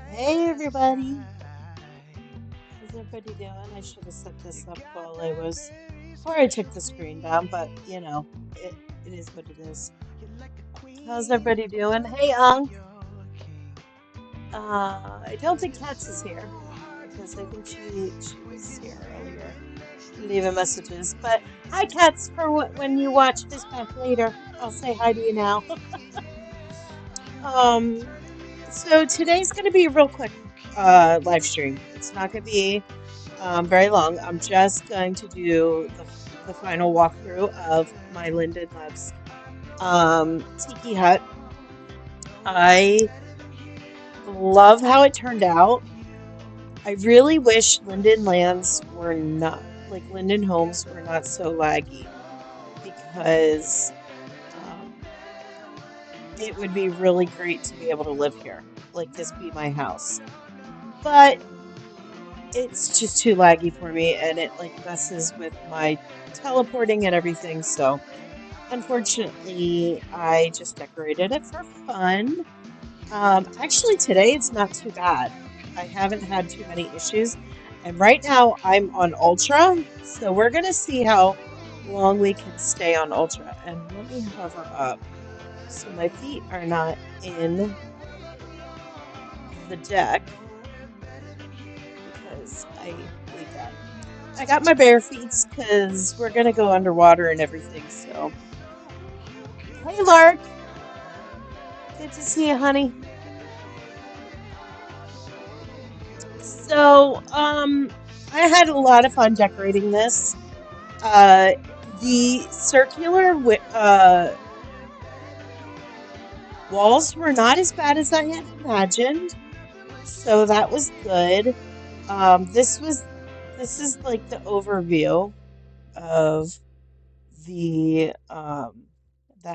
Hey everybody, how's everybody doing? I should have set this up while before I took the screen down, but it is what it is. How's everybody doing? Hey Unc, I don't think Cats is here because I think she was here earlier leaving messages. But hi Cats, for when you watch this back later, I'll say hi to you now. um, so today's gonna be a real quick live stream. It's not gonna be very long. I'm just going to do the final walkthrough of my Linden Loves Tiki Hut. I love how it turned out. I really wish Linden Lands were not, like Linden Homes were not so laggy because um, it would be really great to be able to live here, like this be my house. But it's just too laggy for me and it like messes with my teleporting and everything, so unfortunately, I just decorated it for fun. Actually, today it's not too bad. I haven't had too many issues. And right now I'm on Ultra, so we're going to see how long we can stay on Ultra. And let me hover up so my feet are not in the deck because I hate that. I got my bare feet because we're going to go underwater and everything, so. Hey, Lark! Good to see you, honey. So, I had a lot of fun decorating this. Uh, the circular walls were not as bad as I had imagined, so that was good. This is like the overview of the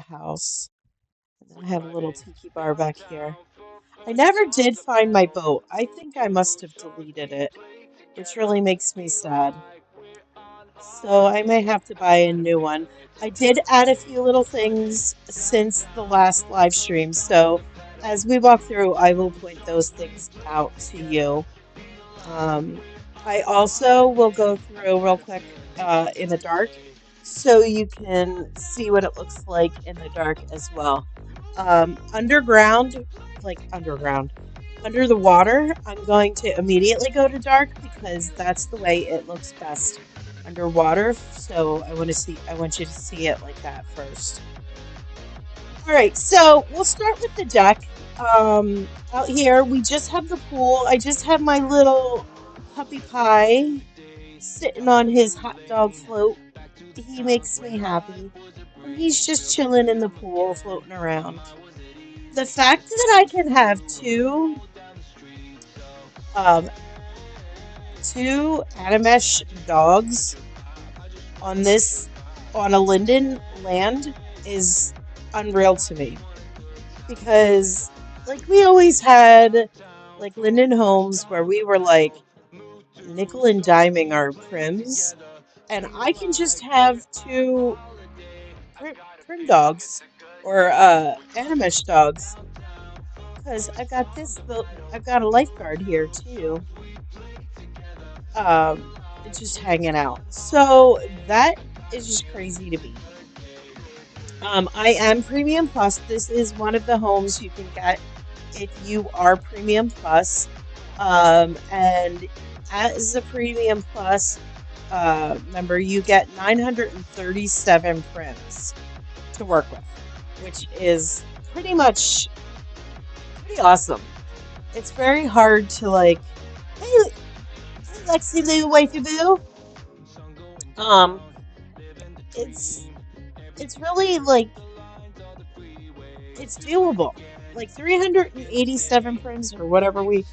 house. And then I have a little tiki bar back here. I never did find my boat. I think I must have deleted it, which really makes me sad. So I may have to buy a new one. I did add a few little things since the last live stream. So as we walk through, I will point those things out to you. Um, I also will go through real quick in the dark so you can see what it looks like in the dark as well. Underground, like underground, under the water, I'm going to immediately go to dark because that's the way it looks best underwater. So I want you to see it like that first. All right, so we'll start with the deck. Out here, we just have the pool. I just have my little puppy pie sitting on his hot dog float. He makes me happy. And he's just chilling in the pool, floating around. The fact that I can have um, two Animesh dogs on on a Linden land is unreal to me because like we always had like Linden homes where we were like nickel and diming our prims, and I can just have two prim dogs or Animesh dogs because I've got a lifeguard here too, just hanging out. So that is just crazy to me. I am Premium Plus. This is one of the homes you can get if you are Premium Plus. And as a Premium Plus member, you get 937 prims to work with, which is pretty awesome. It's very hard to like, hey Lexi Lou, wifey boo. Um, it's it's really like it's doable. Like 387 prims or whatever we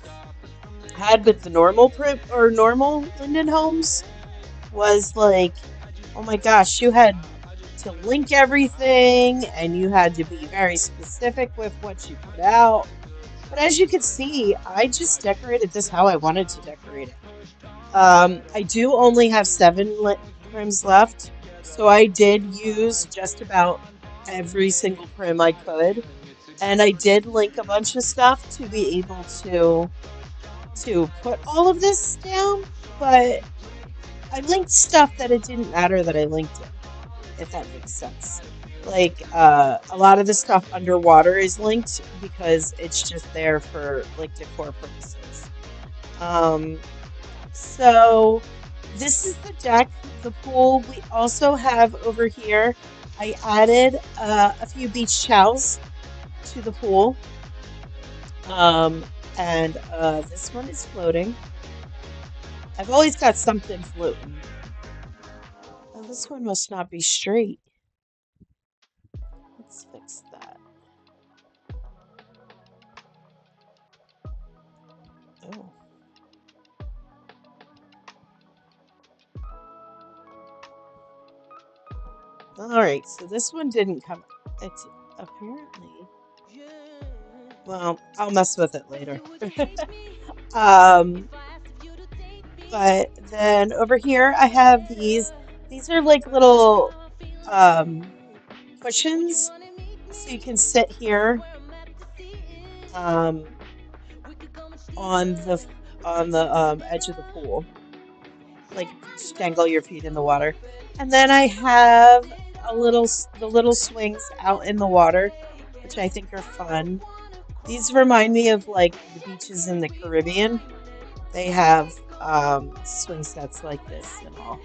had with the normal prim or normal Linden homes was like, oh my gosh, you had to link everything and you had to be very specific with what you put out. But as you can see, I just decorated this how I wanted to decorate it. I do only have 7 prims left, so I did use just about every single prim I could, and I did link a bunch of stuff to be able to put all of this down, but I linked stuff that it didn't matter that I linked it, if that makes sense. Like a lot of the stuff underwater is linked because it's just there for like decor purposes. Um, So this is the deck, the pool. We also have over here, I added a few beach towels to the pool. And this one is floating. I've always got something floating. Oh, this one must not be straight. Let's fix that. Oh. All right, so this one didn't come. It's apparently. Well, I'll mess with it later. um, but then over here I have these. These are like little cushions, so you can sit here um, on the edge of the pool, like just dangle your feet in the water. And then I have the little swings out in the water, which I think are fun. These remind me of like the beaches in the Caribbean. They have swing sets like this and all.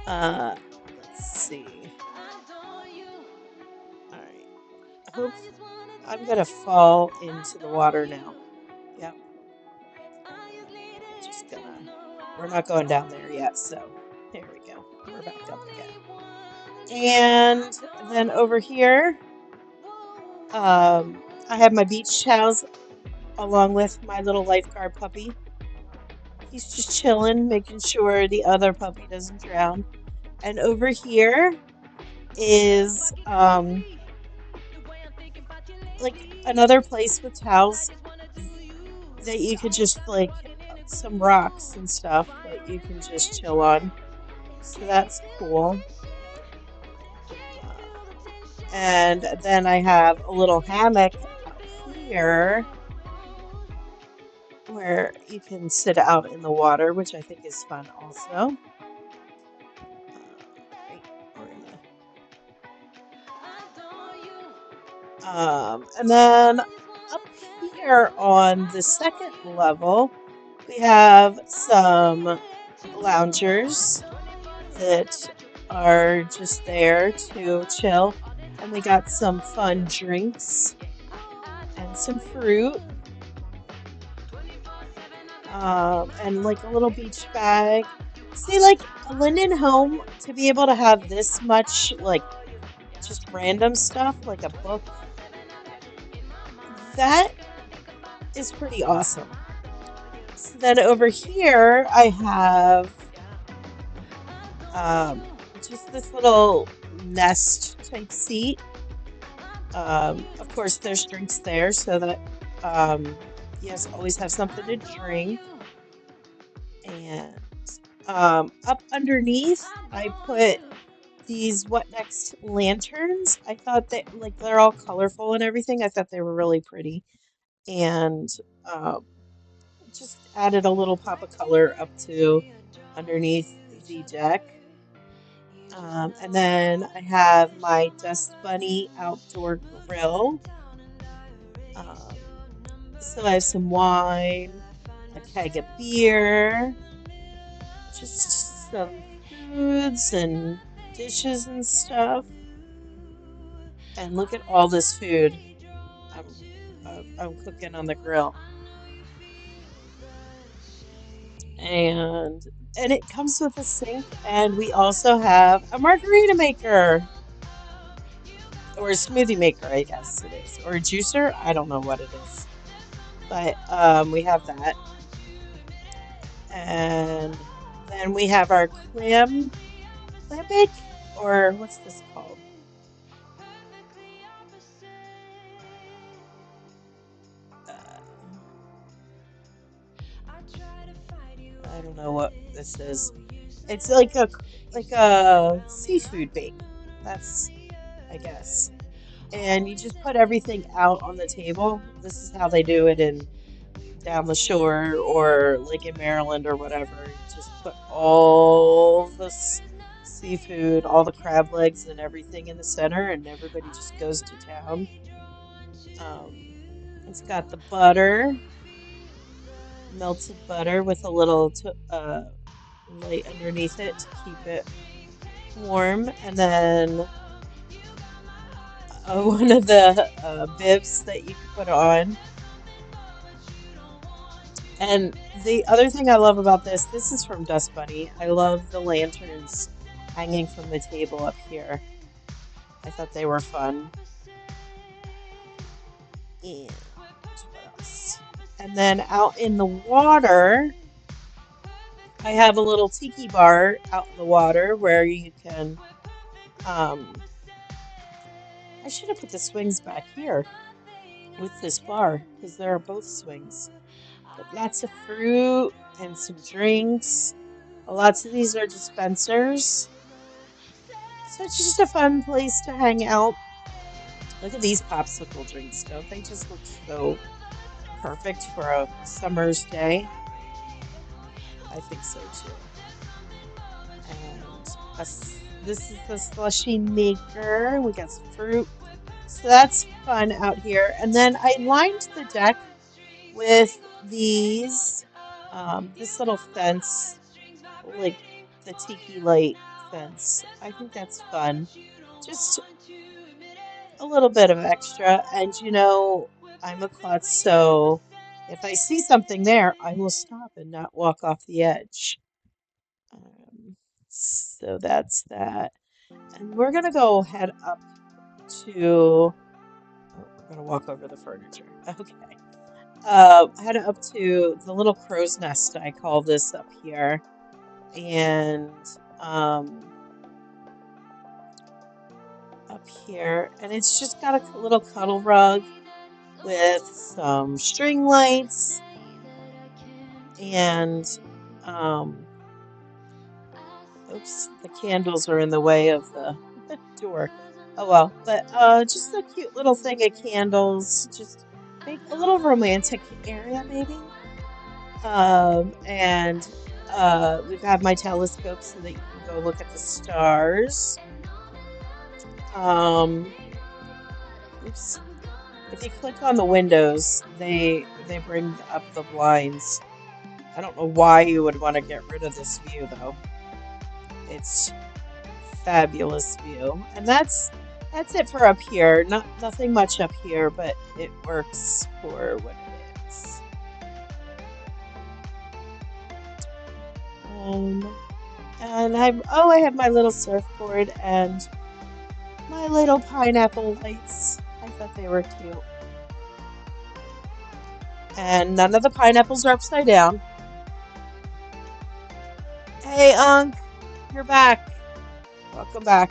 Uh, let's see. All right. Hope I'm gonna fall into the water now. Yep. Just gonna. We're not going down there yet, so there we go. We're back up again. And then over here, I have my beach towels along with my little lifeguard puppy. He's just chilling, making sure the other puppy doesn't drown. And over here is like another place with towels that you could just like some rocks and stuff that you can just chill on. So that's cool. And then I have a little hammock out here where you can sit out in the water, which I think is fun also. Right, we're and then up here on the second level, we have some loungers that are just there to chill. And we got some fun drinks and some fruit. And like a little beach bag. See, like a Linden home, to be able to have this much, like, just random stuff, like a book, that is pretty awesome. So then over here, I have just this little nest type seat. Of course, there's drinks there so that you always have something to drink. And up underneath, I put these What Next lanterns. I thought that, like, they're all colorful and everything. I thought they were really pretty. And um, just added a little pop of color up to underneath the deck. And then I have my Dust Bunny outdoor grill. Um, so I have some wine, a keg of beer, just some foods and dishes and stuff. And look at all this food I'm I'm cooking on the grill. And it comes with a sink, and we also have a margarita maker or a smoothie maker, I guess it is, or a juicer. I don't know what it is, but we have that, and then we have our clam bake, or what's this called? Uh, I don't know what this is. It's like a seafood bake. That's I guess. And you just put everything out on the table. This is how they do it in down the shore or like in Maryland or whatever. You just put all the seafood, all the crab legs and everything in the center, and everybody just goes to town. Um, it's got the butter, melted butter with a little light underneath it to keep it warm, and then one of the bibs that you can put on. And the other thing I love about this is from Dust Bunny. I love the lanterns hanging from the table up here. I thought they were fun. And what else? And then out in the water, I have a little tiki bar out in the water where you can, um, I should have put the swings back here with this bar because there are both swings. But lots of fruit and some drinks. Lots of these are dispensers. So it's just a fun place to hang out. Look at these popsicle drinks. Don't they just look so perfect for a summer's day? I think so too. And this is the slushy maker. We got some fruit. So that's fun out here. And then I lined the deck with this little fence, like the tiki light fence. I think that's fun. Just a little bit of extra. And I'm a klutz, so if I see something there, I will stop and not walk off the edge. So that's that. And we're gonna go head up to. Oh, we're gonna walk over the furniture. Okay. Head up to the little crow's nest. I call this up here, and up here, and it's just got a little cuddle rug with some string lights and oops, the candles are in the way of the door. Oh well, but just a cute little thing of candles, just make a little romantic area maybe. And we've had my telescope so that you can go look at the stars. Um, oops. If you click on the windows, they bring up the blinds. I don't know why you would want to get rid of this view though. It's fabulous view. And that's it for up here. Nothing much up here, but it works for what it is. And I have my little surfboard and my little pineapple lights. I thought they were cute. And none of the pineapples are upside down. Hey, Unc, you're back. Welcome back.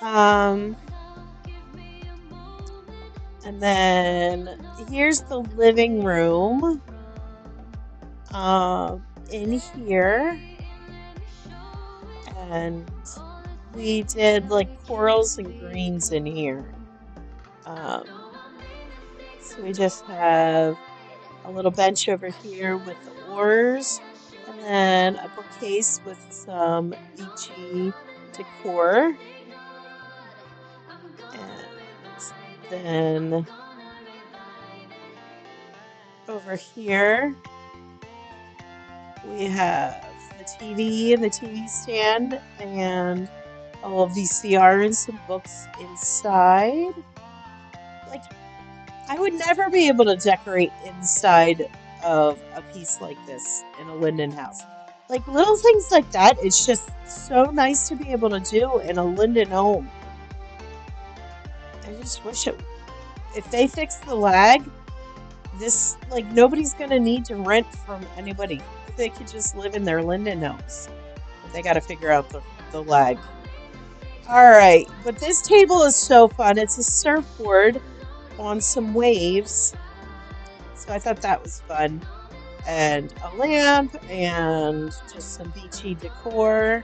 And then here's the living room. In here. And we did like corals and greens in here. So we just have a little bench over here with the oars, and then a bookcase with some beachy decor. And then over here, we have the TV and the TV stand and a little VCR and some books inside. Like, I would never be able to decorate inside of a piece like this in a Linden house. Like, little things like that, it's just so nice to be able to do in a Linden home. I just wish if they fix the lag, this, like, nobody's gonna need to rent from anybody. They could just live in their Linden homes. But they gotta figure out the lag. Alright, but this table is so fun. It's a surfboard on some waves. So I thought that was fun. And a lamp and just some beachy decor.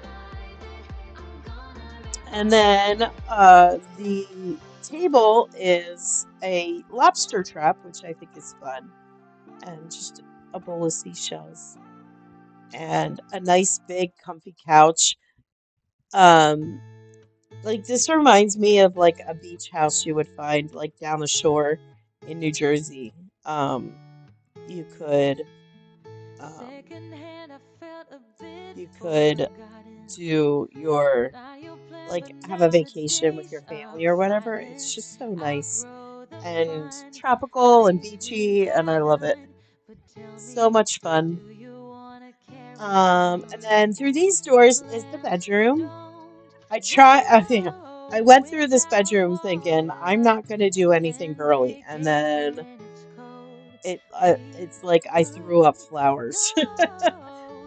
And then the table is a lobster trap, which I think is fun. And just a bowl of seashells. And a nice big comfy couch. Like, this reminds me of like a beach house you would find like down the shore in New Jersey. You could do your, like, have a vacation with your family or whatever. It's just so nice and tropical and beachy, and I love it. So much fun. And then through these doors is the bedroom. I went through this bedroom thinking I'm not going to do anything girly, and then it's like I threw up flowers.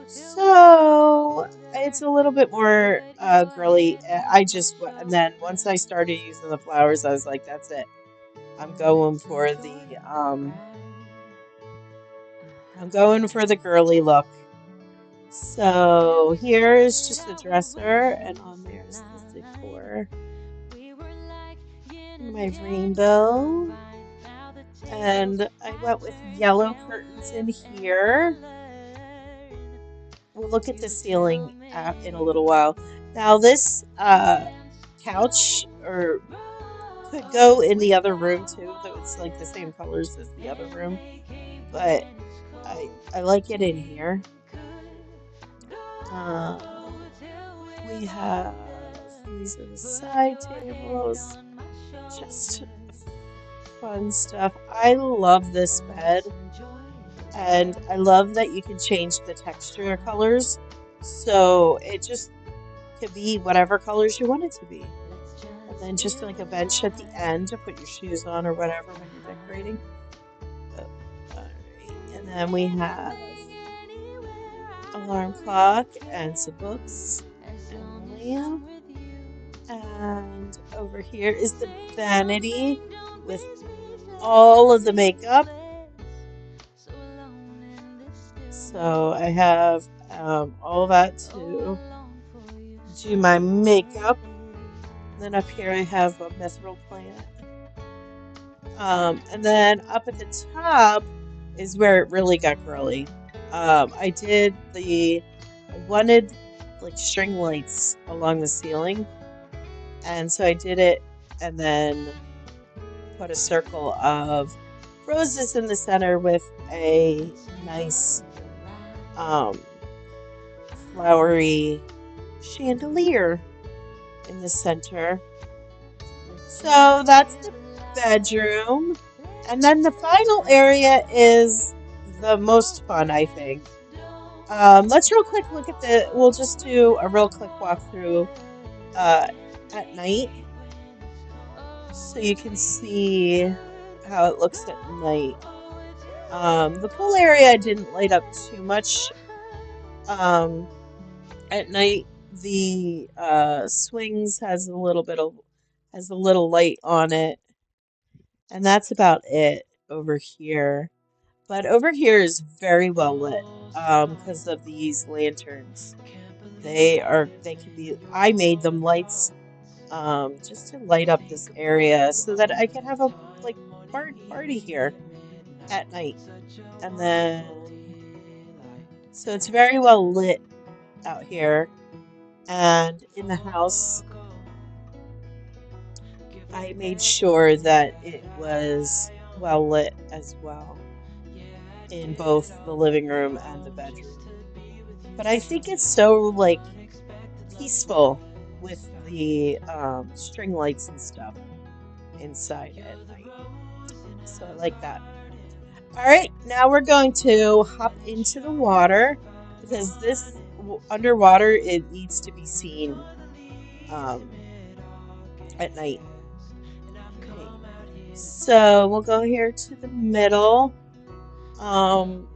So it's a little bit more girly. And then once I started using the flowers, I was like, that's it. I'm going for the girly look. So here is just a dresser, and on there is this decor. My rainbow. And I went with yellow curtains in here. We'll look at the ceiling in a little while. Now this couch could go in the other room too, though it's like the same colors as the other room. But I like it in here. We have, these are the side tables. Just fun stuff. I love this bed. And I love that you can change the texture colors. So it just could be whatever colors you want it to be. And then just like a bench at the end to put your shoes on or whatever when you're decorating. Oh, all right. And then we have alarm clock and some books and a lamp. And over here is the vanity with all of the makeup. So I have all that to do my makeup. Then up here I have a mithril plant. And then up at the top is where it really got girly. I wanted like string lights along the ceiling. And so I did it and then put a circle of roses in the center with a nice flowery chandelier in the center. So that's the bedroom. And then the final area is the most fun, I think. Let's real quick look at we'll just do a real quick walkthrough at night. So you can see how it looks at night. The pool area didn't light up too much. At night, the swings has a little light on it, and that's about it over here. But over here is very well lit because of these lanterns. I made them lights just to light up this area so that I could have a like party here at night. And then so it's very well lit out here. And in the house, I made sure that it was well lit as well in both the living room and the bedroom. But I think it's so like peaceful with the string lights and stuff inside at night. So I like that. All right, now we're going to hop into the water because this underwater it needs to be seen um, at night. Okay, so we'll go here to the middle. Um,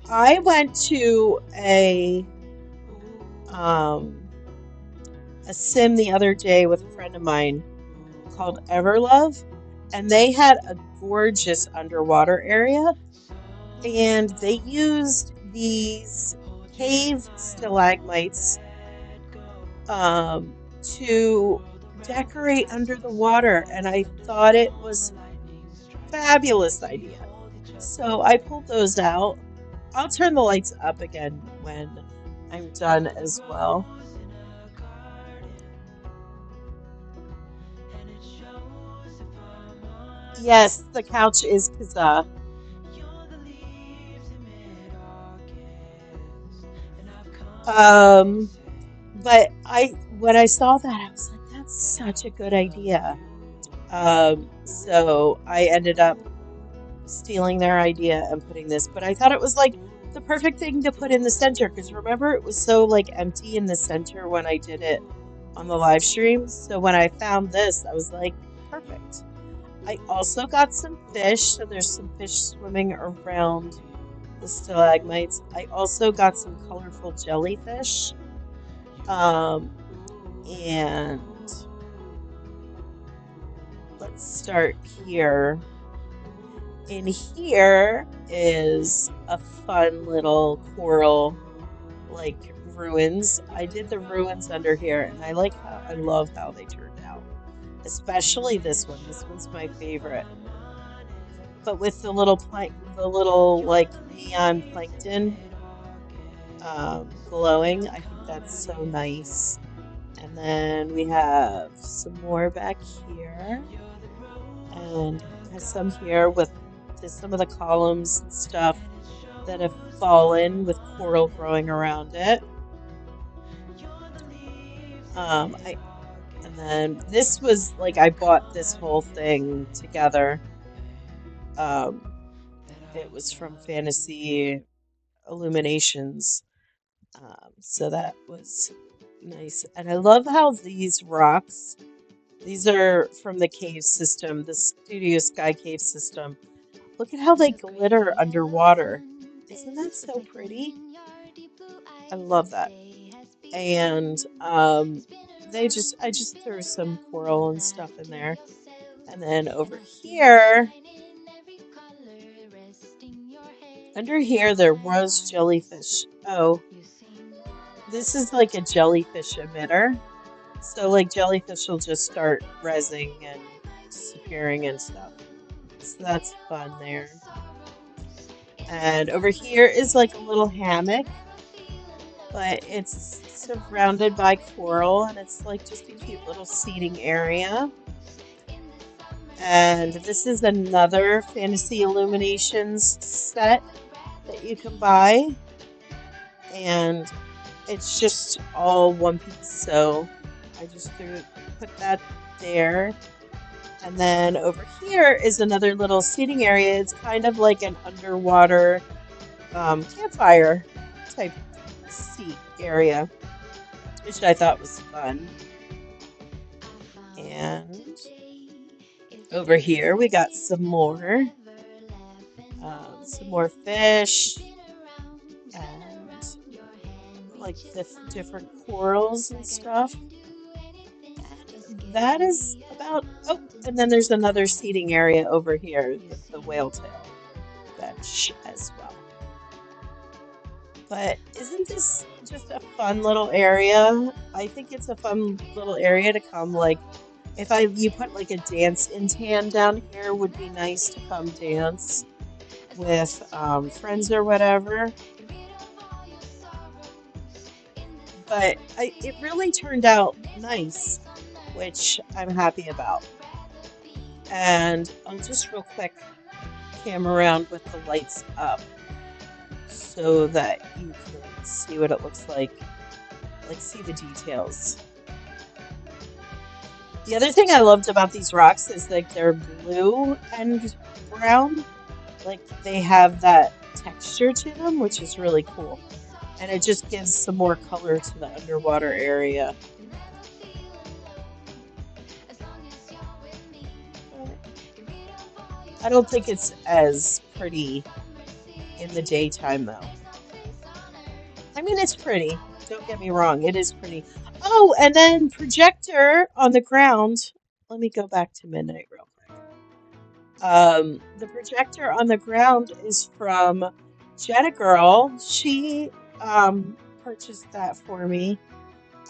I went to um, a sim the other day with a friend of mine called Everlove, and they had a gorgeous underwater area, and they used these cave stalagmites to decorate under the water, and I thought it was fabulous idea. So I pulled those out. I'll turn the lights up again when I'm done as well. Yes, the couch is Kazaa. Um, but when I saw that, I was like, that's such a good idea. So I ended up stealing their idea and putting this, but I thought it was like the perfect thing to put in the center because remember it was so like empty in the center when I did it on the live stream. So when I found this, I was like, perfect. I also got some fish, so there's some fish swimming around the stalagmites. I also got some colorful jellyfish. Um, and let's start here. In here is a fun little coral like ruins. I did the ruins under here and I love how they turned out. Especially this one. This one's my favorite. But with the little like neon plankton glowing, I think that's so nice. And then we have some more back here and has some here with some of the columns and stuff that have fallen with coral growing around it. I and then this was like I bought this whole thing together. Um, it was from Fantasy Illuminations. So that was nice. And I love how these rocks, these are from the cave system, the Studio Sky cave system. Look at how they glitter underwater. Isn't that so pretty? I love that. And I just threw some coral and stuff in there. And then over here, under here there was jellyfish. Oh, this is like a jellyfish emitter. So like jellyfish will just start rezzing and disappearing and stuff. So that's fun there. And over here is like a little hammock, but it's surrounded by coral and it's like just a cute little seating area. And this is another Fantasy Illuminations set that you can buy. And it's just all one piece. So I just put that there. And then over here is another little seating area. It's kind of like an underwater campfire type seat area, which I thought was fun. And over here we got some more fish and like the different corals and stuff. That is about, oh, and then there's another seating area over here with the whale tail bench as well. But isn't this just a fun little area? I think it's a fun little area to come, like, if you put like a dance in tan down here, would be nice to come dance with friends or whatever. but it really turned out nice, which I'm happy about. And I'll just real quick cam around with the lights up so that you can see what it looks like see the details. The other thing I loved about these rocks is like they're blue and brown. Like they have that texture to them, which is really cool. And it just gives some more color to the underwater area. I don't think it's as pretty in the daytime though. I mean, it's pretty. Don't get me wrong, it is pretty. Oh, and then projector on the ground. Let me go back to midnight real quick. The projector on the ground is from Jetta Girl. She purchased that for me,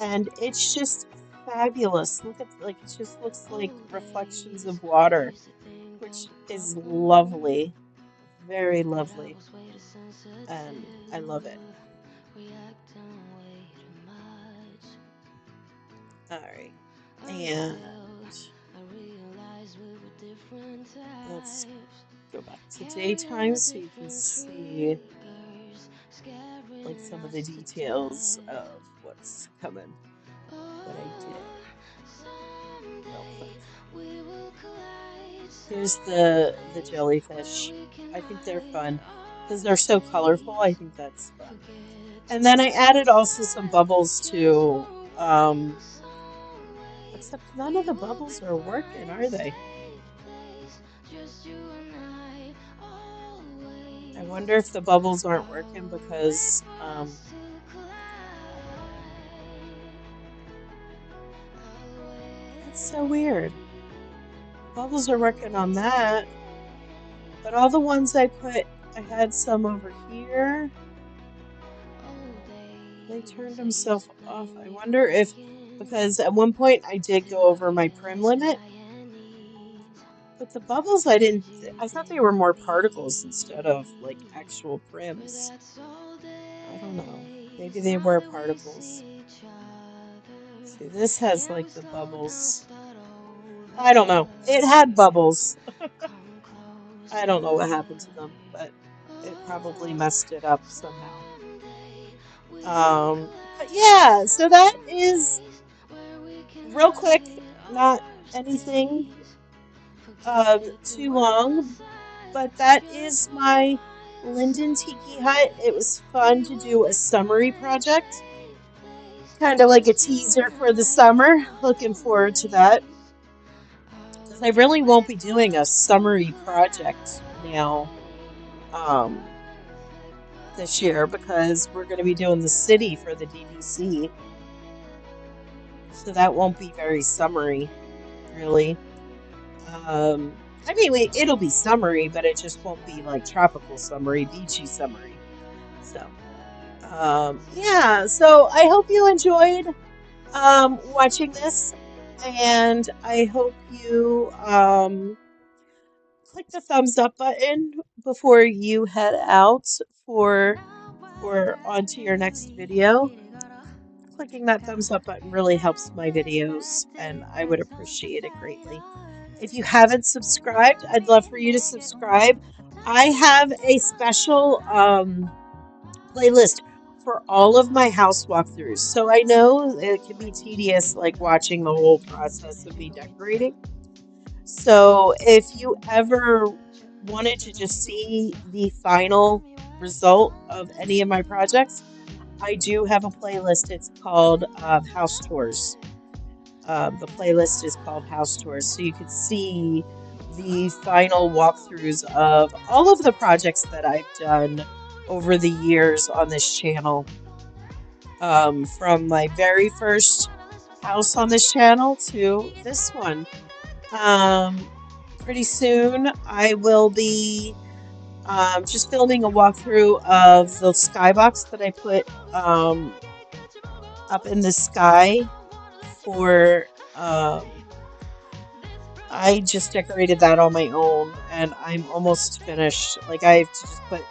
and it's just fabulous. Look at it just looks like reflections of water, which is lovely, very lovely, and I love it. All right, and let's go back to daytime so you can see like some of the details of what's coming, what I did real quick. Here's the jellyfish. I think they're fun because they're so colorful. I think that's fun. And then I added also some bubbles to except none of the bubbles are working, are they? I wonder if the bubbles aren't working because that's so weird. Bubbles are working on that, but all the ones I had some over here. They turned themselves off. I wonder if, because at one point I did go over my prim limit, but the bubbles I thought they were more particles instead of like actual prims. I don't know. Maybe they were particles. See, this has like the bubbles. I don't know. It had bubbles. I don't know what happened to them, but it probably messed it up somehow. But yeah, so that is real quick, not anything too long, but that is my Linden Tiki Hut. It was fun to do a summary project, kind of like a teaser for the summer. Looking forward to that, because I really won't be doing a summary project now this year because we're going to be doing the city for the DDC. So that won't be very summary, really. I mean, it'll be summary, but it just won't be like tropical summary, beachy summary. So, yeah. So I hope you enjoyed watching this, and I hope you click the thumbs up button before you head out for onto your next video. Clicking that thumbs up button really helps my videos, and I would appreciate it greatly. If you haven't subscribed, I'd love for you to subscribe. I have a special playlist for all of my house walkthroughs. So I know it can be tedious, like watching the whole process of me decorating. So if you ever wanted to just see the final result of any of my projects, I do have a playlist. It's called House Tours. The playlist is called House Tours, so you can see the final walkthroughs of all of the projects that I've done over the years on this channel. From my very first house on this channel to this one. Pretty soon I will be just filming a walkthrough of the skybox that I put up in the sky for I just decorated that on my own, and I'm almost finished. Like, I have to just put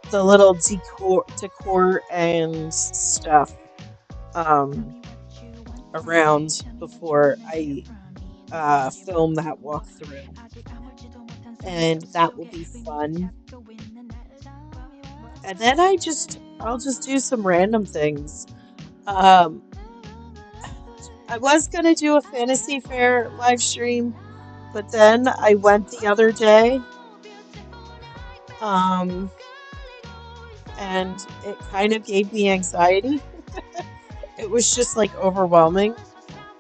the little decor and stuff um, around before I film that walkthrough, and that will be fun. And then I'll just do some random things. Um, I was gonna do a fantasy fair live stream, but then I went the other day, um, and it kind of gave me anxiety. It was just like overwhelming.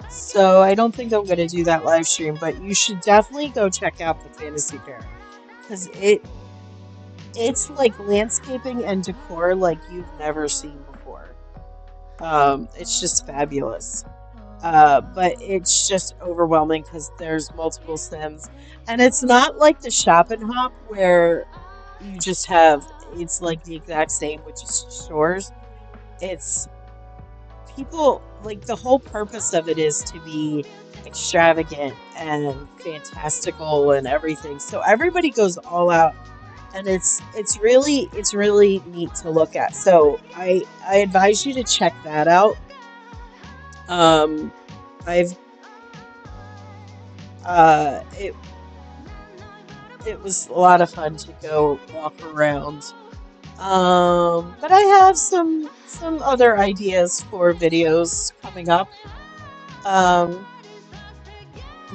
So I don't think I'm gonna do that live stream, but you should definitely go check out the fantasy fair because it's like landscaping and decor like you've never seen before. It's just fabulous. But it's just overwhelming because there's multiple Sims, and it's not like the shop and hop where you just have it's like the exact same with just stores. It's people like the whole purpose of it is to be extravagant and fantastical and everything. So everybody goes all out, and it's really neat to look at. So I advise you to check that out. Um, I've it it was a lot of fun to go walk around. But I have some other ideas for videos coming up. Um,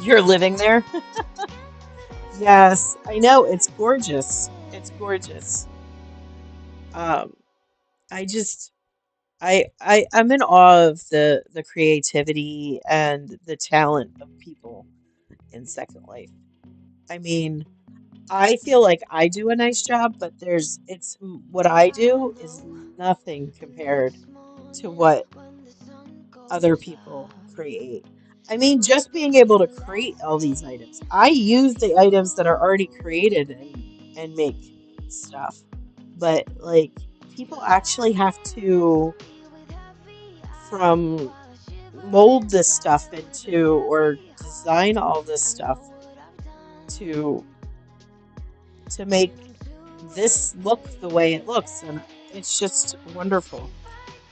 you're living there? Yes, I know it's gorgeous. It's gorgeous. Um, I just I'm in awe of the creativity and the talent of people in Second Life. I mean, I feel like I do a nice job, but what I do is nothing compared to what other people create. I mean, just being able to create all these items. I use the items that are already created and make stuff. But like people actually have to from mold this stuff into or design all this stuff to make this look the way it looks, and it's just wonderful.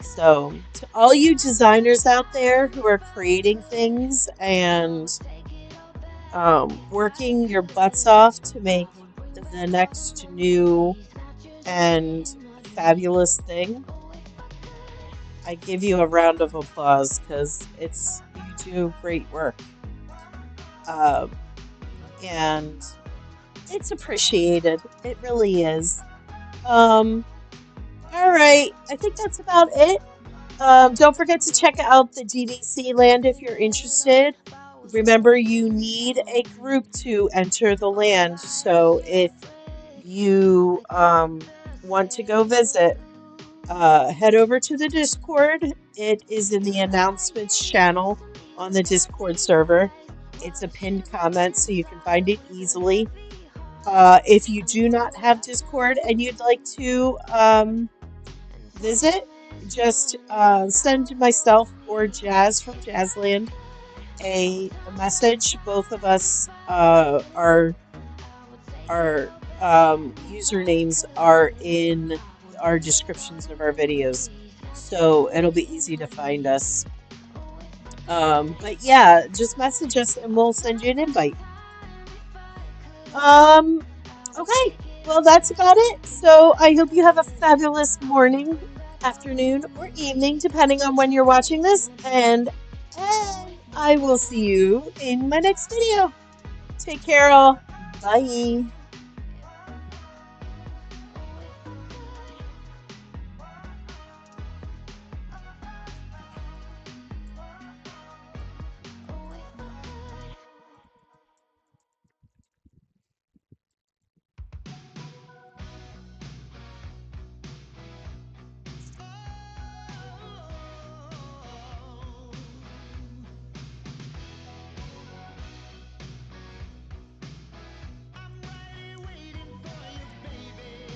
So, to all you designers out there who are creating things and working your butts off to make the next new and fabulous thing, I give you a round of applause because you do great work, um, and it's appreciated. It really is. Um, all right, I think that's about it. Don't forget to check out the DDC land if you're interested. Remember, you need a group to enter the land. So if you want to go visit, head over to the Discord. It is in the announcements channel on the Discord server. It's a pinned comment, so you can find it easily. If you do not have Discord and you'd like to visit, just send myself or Jazz from Jazzland a message. Both of us our usernames are in our descriptions of our videos, so it'll be easy to find us. But yeah, just message us and we'll send you an invite. Um, okay, well that's about it. So I hope you have a fabulous morning, afternoon, or evening, depending on when you're watching this, and I will see you in my next video. Take care, all. Bye.